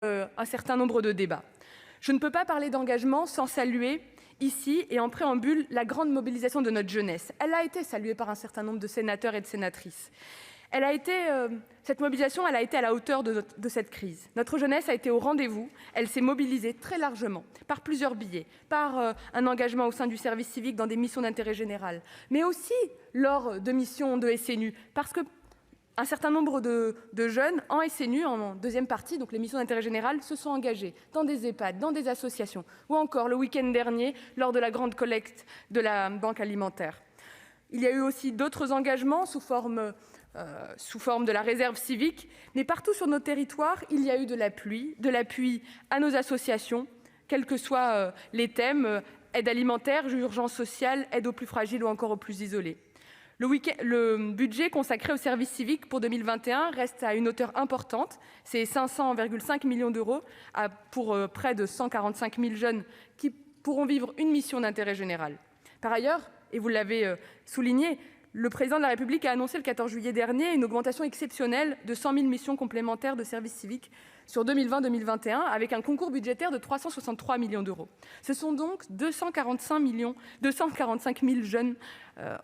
un certain nombre de débats. Je ne peux pas parler d'engagement sans saluer ici et en préambule la grande mobilisation de notre jeunesse. Elle a été saluée par un certain nombre de sénateurs et de sénatrices. Cette mobilisation a été à la hauteur de cette crise. Notre jeunesse a été au rendez-vous. Elle s'est mobilisée très largement, par plusieurs biais, par un engagement au sein du service civique dans des missions d'intérêt général, mais aussi lors de missions de SNU, parce que un certain nombre de jeunes en SNU, en deuxième partie, donc les missions d'intérêt général, se sont engagés dans des EHPAD, dans des associations, ou encore le week-end dernier, lors de la grande collecte de la Banque alimentaire. Il y a eu aussi d'autres engagements sous forme de la réserve civique, mais partout sur nos territoires, il y a eu de l'appui à nos associations, quels que soient les thèmes, aide alimentaire, urgence sociale, aide aux plus fragiles ou encore aux plus isolés. Le budget consacré au service civique pour 2021 reste à une hauteur importante, c'est 500,5 millions d'euros pour près de 145 000 jeunes qui pourront vivre une mission d'intérêt général. Par ailleurs, et vous l'avez souligné, le président de la République a annoncé le 14 juillet dernier une augmentation exceptionnelle de 100 000 missions complémentaires de service civique sur 2020-2021, avec un concours budgétaire de 363 millions d'euros. Ce sont donc 245 000 jeunes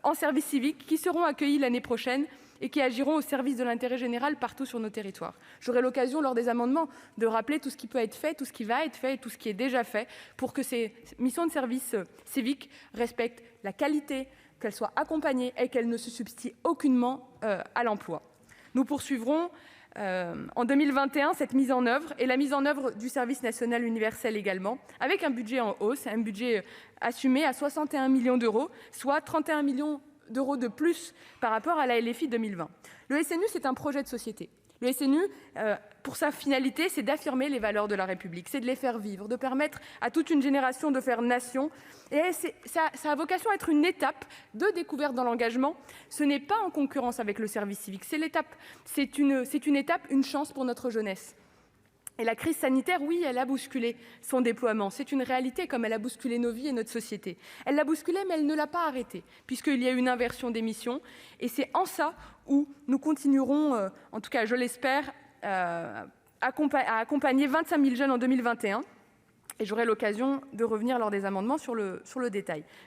en service civique qui seront accueillis l'année prochaine et qui agiront au service de l'intérêt général partout sur nos territoires. J'aurai l'occasion, lors des amendements, de rappeler tout ce qui peut être fait, tout ce qui va être fait et tout ce qui est déjà fait pour que ces missions de service civique respectent la qualité, qu'elles soient accompagnées et qu'elles ne se substituent aucunement à l'emploi. Nous poursuivrons en 2021 cette mise en œuvre et la mise en œuvre du service national universel également, avec un budget en hausse, un budget assumé à 61 millions d'euros, soit 31 millions d'euros de plus par rapport à la LFI 2020. Le SNU, c'est un projet de société. Le SNU, pour sa finalité, c'est d'affirmer les valeurs de la République, c'est de les faire vivre, de permettre à toute une génération de faire nation. Et ça a vocation à être une étape de découverte dans l'engagement. Ce n'est pas en concurrence avec le service civique, c'est une étape, une chance pour notre jeunesse. Et la crise sanitaire, oui, elle a bousculé son déploiement. C'est une réalité, comme elle a bousculé nos vies et notre société. Elle l'a bousculé, mais elle ne l'a pas arrêté, puisqu'il y a eu une inversion des missions. Et c'est en ça où nous continuerons, en tout cas je l'espère, à accompagner 25 000 jeunes en 2021. Et j'aurai l'occasion de revenir lors des amendements sur le détail.